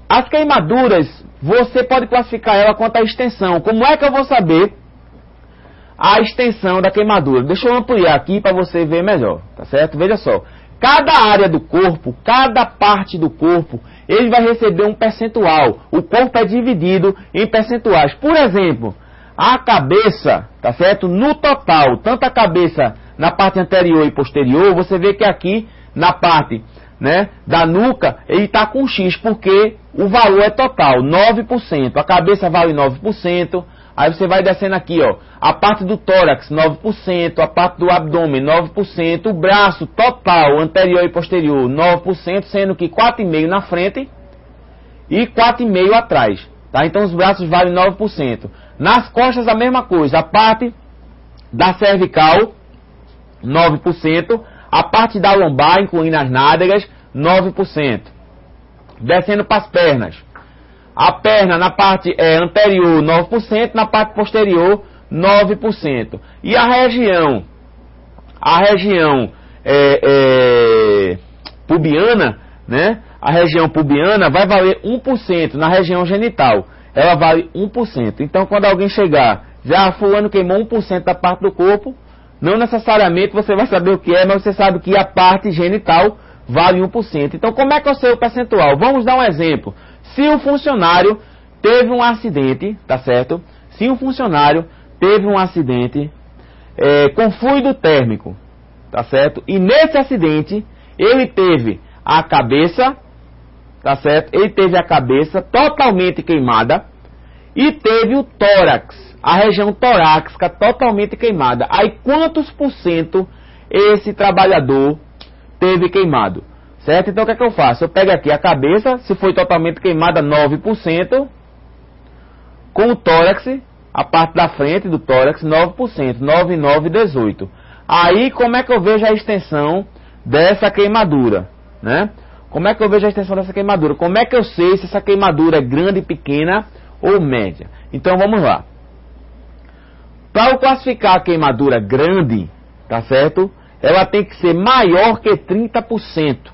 as queimaduras, você pode classificar ela quanto à extensão. Como é que eu vou saber a extensão da queimadura? Deixa eu ampliar aqui para você ver melhor, tá certo? Veja só. Cada área do corpo, cada parte do corpo, ele vai receber um percentual. O corpo é dividido em percentuais. Por exemplo, a cabeça, tá certo? No total, tanto a cabeça na parte anterior e posterior, você vê que aqui na parte, né, da nuca, ele está com X, porque o valor é total, 9%. A cabeça vale 9%. Aí você vai descendo aqui, ó, a parte do tórax, 9%, a parte do abdômen, 9%, o braço total, anterior e posterior, 9%, sendo que 4,5% na frente e 4,5% atrás, tá? Então os braços valem 9%. Nas costas a mesma coisa, a parte da cervical, 9%, a parte da lombar, incluindo as nádegas, 9%. Descendo para as pernas. A perna na parte anterior, 9%, na parte posterior, 9%. E a região pubiana, né? A região pubiana vai valer 1%. Na região genital, ela vale 1%. Então, quando alguém chegar, já fulano queimou 1% da parte do corpo, não necessariamente você vai saber o que é, mas você sabe que a parte genital vale 1%. Então, como é que eu sei o percentual? Vamos dar um exemplo. Se o funcionário teve um acidente, tá certo? Se o funcionário teve um acidente com fluido térmico, tá certo? E nesse acidente, ele teve a cabeça, tá certo? Ele teve a cabeça totalmente queimada e teve o tórax, a região torácica totalmente queimada. Aí quantos por cento esse trabalhador teve queimado? Certo? Então o que é que eu faço? Eu pego aqui a cabeça, se foi totalmente queimada, 9%, com o tórax, a parte da frente do tórax, 9%, 9, 9, 18. Aí como é que eu vejo a extensão dessa queimadura, né? Como é que eu vejo a extensão dessa queimadura? Como é que eu sei se essa queimadura é grande, pequena ou média? Então vamos lá. Para eu classificar a queimadura grande, tá certo? Ela tem que ser maior que 30%.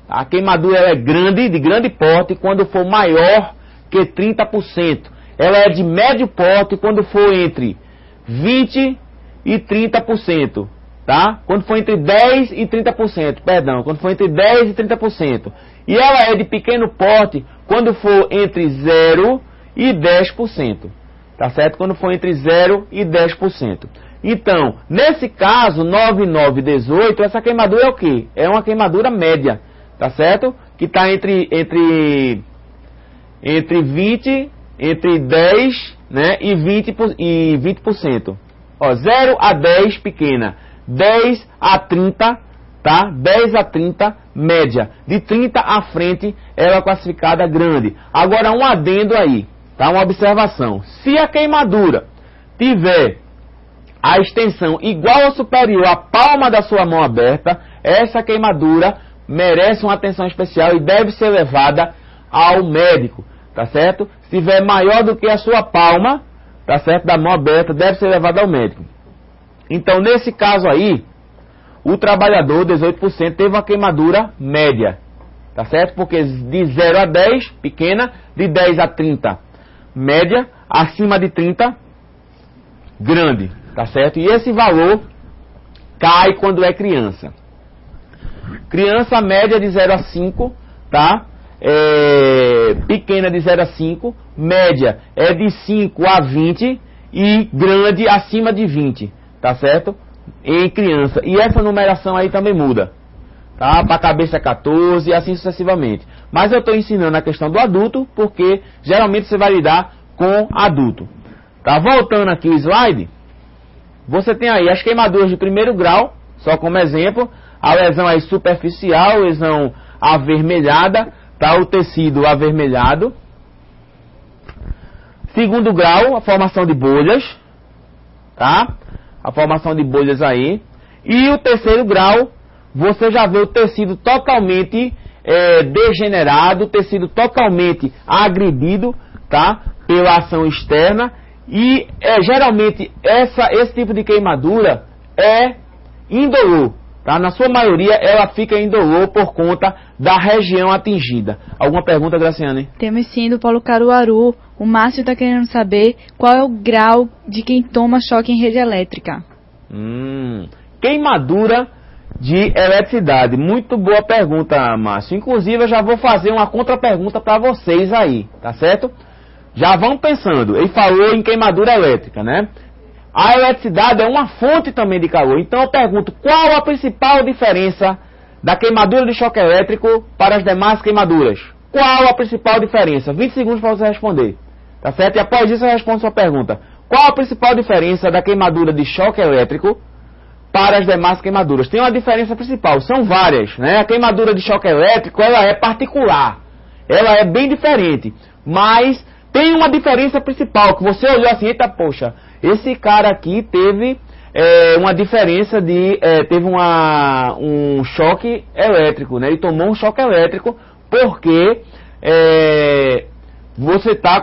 A queimadura é grande, de grande porte, quando for maior que 30%. Ela é de médio porte quando for entre 20% e 30%. Tá? Quando for entre 10% e 30%. Perdão, quando for entre 10% e 30%. E ela é de pequeno porte quando for entre 0% e 10%. Tá certo? Quando for entre 0% e 10%. Então, nesse caso, 9, 9, 18, essa queimadura é o quê? É uma queimadura média. Tá certo? Que está entre 20, entre 10, né, e 20%. Ó, 0 a 10 pequena, 10 a 30, tá? 10 a 30 média, de 30 à frente ela é classificada grande. Agora um adendo aí, tá? Uma observação. Se a queimadura tiver a extensão igual ou superior à palma da sua mão aberta, essa queimadura merece uma atenção especial e deve ser levada ao médico, tá certo? Se tiver maior do que a sua palma, tá certo, da mão aberta, deve ser levada ao médico. Então, nesse caso aí, o trabalhador, 18%, teve uma queimadura média, tá certo? Porque de 0 a 10, pequena, de 10 a 30, média, acima de 30, grande, tá certo? E esse valor cai quando é criança. Criança média de 0 a 5, tá? Pequena de 0 a 5, média é de 5 a 20 e grande acima de 20, tá certo? Em criança. E essa numeração aí também muda, tá? Para a cabeça 14 e assim sucessivamente. Mas eu estou ensinando a questão do adulto porque geralmente você vai lidar com adulto. Tá? Voltando aqui o slide, você tem aí as queimaduras de primeiro grau, só como exemplo. A lesão aí superficial, lesão avermelhada, tá? O tecido avermelhado. Segundo grau, a formação de bolhas, tá? A formação de bolhas aí. E o terceiro grau, você já vê o tecido totalmente degenerado, o tecido totalmente agredido, tá? Pela ação externa. E geralmente esse tipo de queimadura é indolor. tá? Na sua maioria, ela fica indolor por conta da região atingida. Alguma pergunta, Graciane? Temos sim, do Paulo Caruaru. O Márcio está querendo saber qual é o grau de quem toma choque em rede elétrica. Queimadura de eletricidade. Muito boa pergunta, Márcio. Inclusive, eu já vou fazer uma contra-pergunta para vocês aí, tá certo? Já vão pensando. Ele falou em queimadura elétrica, né? A eletricidade é uma fonte também de calor. Então eu pergunto, qual a principal diferença da queimadura de choque elétrico para as demais queimaduras? Qual a principal diferença? 20 segundos para você responder. Tá certo? E após isso eu respondo sua pergunta. Qual a principal diferença da queimadura de choque elétrico para as demais queimaduras? Tem uma diferença principal, são várias, né? A queimadura de choque elétrico, ela é particular. Ela é bem diferente. Mas tem uma diferença principal, que você olhou assim, eita, poxa, esse cara aqui teve uma diferença de... teve um choque elétrico, né? Ele tomou um choque elétrico porque ele está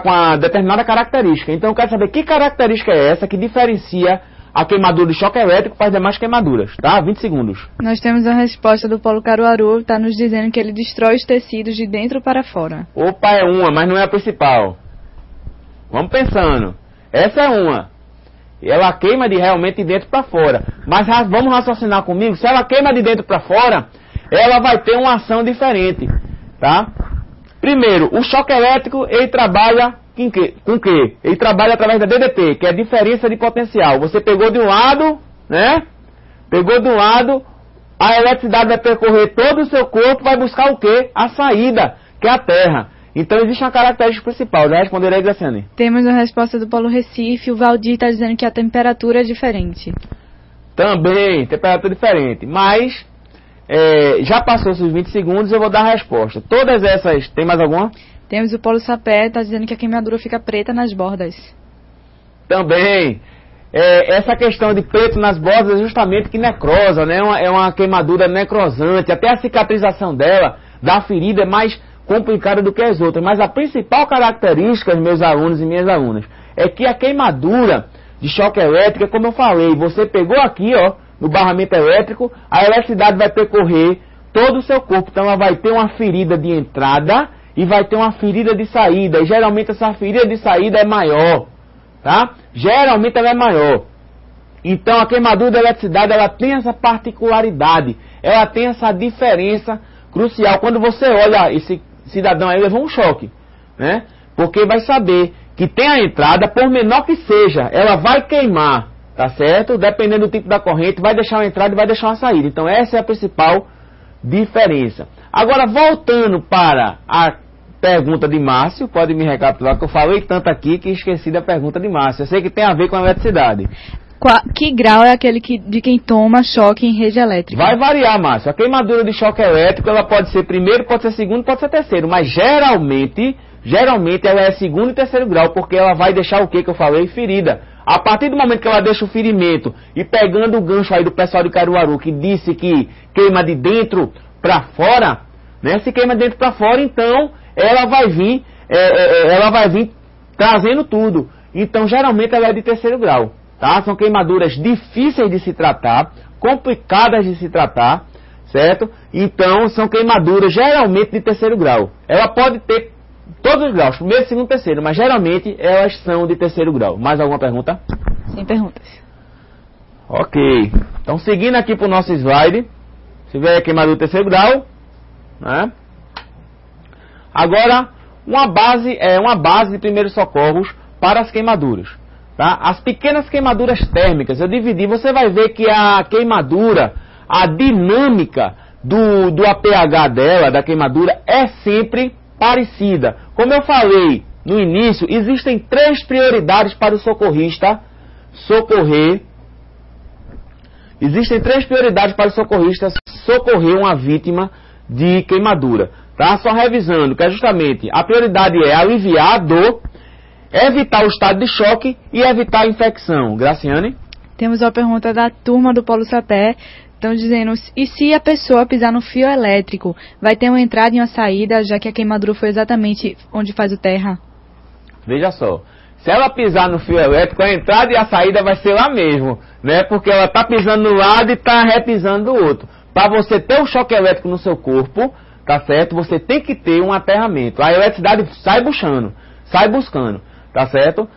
com a determinada característica. Então eu quero saber que característica é essa que diferencia a queimadura de choque elétrico para as demais queimaduras, tá? 20 segundos. Nós temos a resposta do Paulo Caruaru, está nos dizendo que ele destrói os tecidos de dentro para fora. Opa, é uma, mas não é a principal. Vamos pensando. Essa é uma. Ela queima realmente de dentro para fora. Mas vamos raciocinar comigo. Se ela queima de dentro para fora, ela vai ter uma ação diferente, tá? Primeiro, o choque elétrico, ele trabalha com o quê? Ele trabalha através da DDT, que é a diferença de potencial. Você pegou de um lado, né? Pegou de um lado, a eletricidade vai percorrer todo o seu corpo, vai buscar o quê? A saída, que é a terra. Então existe uma característica principal. Já responderam aí, Graciane? Temos a resposta do Paulo Recife. O Valdir está dizendo que a temperatura é diferente. Também, temperatura diferente. Mas, já passou esses 20 segundos, eu vou dar a resposta. Todas essas, tem mais alguma? Temos o Paulo Sapé, está dizendo que a queimadura fica preta nas bordas. Também. Essa questão de preto nas bordas é justamente que necrosa, né? É uma queimadura necrosante. Até a cicatrização dela, da ferida, é mais complicada do que as outras. Mas a principal característica, meus alunos e minhas alunas, é que a queimadura de choque elétrico, como eu falei, você pegou aqui, ó, no barramento elétrico, a eletricidade vai percorrer todo o seu corpo. Então ela vai ter uma ferida de entrada e vai ter uma ferida de saída. E geralmente essa ferida de saída é maior, tá? Geralmente ela é maior. Então a queimadura da eletricidade, ela tem essa particularidade. Ela tem essa diferença crucial. Quando você olha, esse cidadão aí levou um choque, né? Porque vai saber que tem a entrada, por menor que seja, ela vai queimar, tá certo? Dependendo do tipo da corrente, vai deixar uma entrada e vai deixar uma saída. Então essa é a principal diferença. Agora, voltando para a pergunta de Márcio, pode me recapitular, que eu falei tanto aqui que esqueci da pergunta de Márcio. Eu sei que tem a ver com a eletricidade. Que grau é aquele de quem toma choque em rede elétrica? Vai variar, Márcio. A queimadura de choque elétrico, ela pode ser primeiro, pode ser segundo, pode ser terceiro. Mas geralmente ela é segundo e terceiro grau, porque ela vai deixar o que eu falei? Ferida. A partir do momento que ela deixa o ferimento, e pegando o gancho aí do pessoal de Caruaru, que disse que queima de dentro para fora, né? Se queima de dentro para fora, então ela vai vir trazendo tudo. Então geralmente ela é de terceiro grau, tá? São queimaduras difíceis de se tratar, complicadas de se tratar, certo? Então são queimaduras geralmente de terceiro grau. Ela pode ter todos os graus, primeiro, segundo, terceiro, mas geralmente elas são de terceiro grau. Mais alguma pergunta? Sem perguntas. Ok. Então seguindo aqui para o nosso slide, se tiver queimadura de terceiro grau, né? Agora, uma base de primeiros socorros para as queimaduras, tá? As pequenas queimaduras térmicas, eu dividi, você vai ver que a queimadura, a dinâmica do APH dela, da queimadura, é sempre parecida. Como eu falei no início, existem 3 prioridades para o socorrista socorrer. Existem 3 prioridades para o socorrista socorrer uma vítima de queimadura, tá? Só revisando, que é justamente, a prioridade é aliviar a dor, evitar o estado de choque e evitar a infecção. Graciane? Temos uma pergunta da turma do Paulo Sapé. Estão dizendo, e se a pessoa pisar no fio elétrico, vai ter uma entrada e uma saída, já que a queimadura foi exatamente onde faz o terra? Veja só, Se ela pisar no fio elétrico, a entrada e a saída vai ser lá mesmo, né? Porque ela está pisando no lado e está repisando do outro. Para você ter o choque elétrico no seu corpo, tá certo? Você tem que ter um aterramento. A eletricidade sai buscando, tá certo?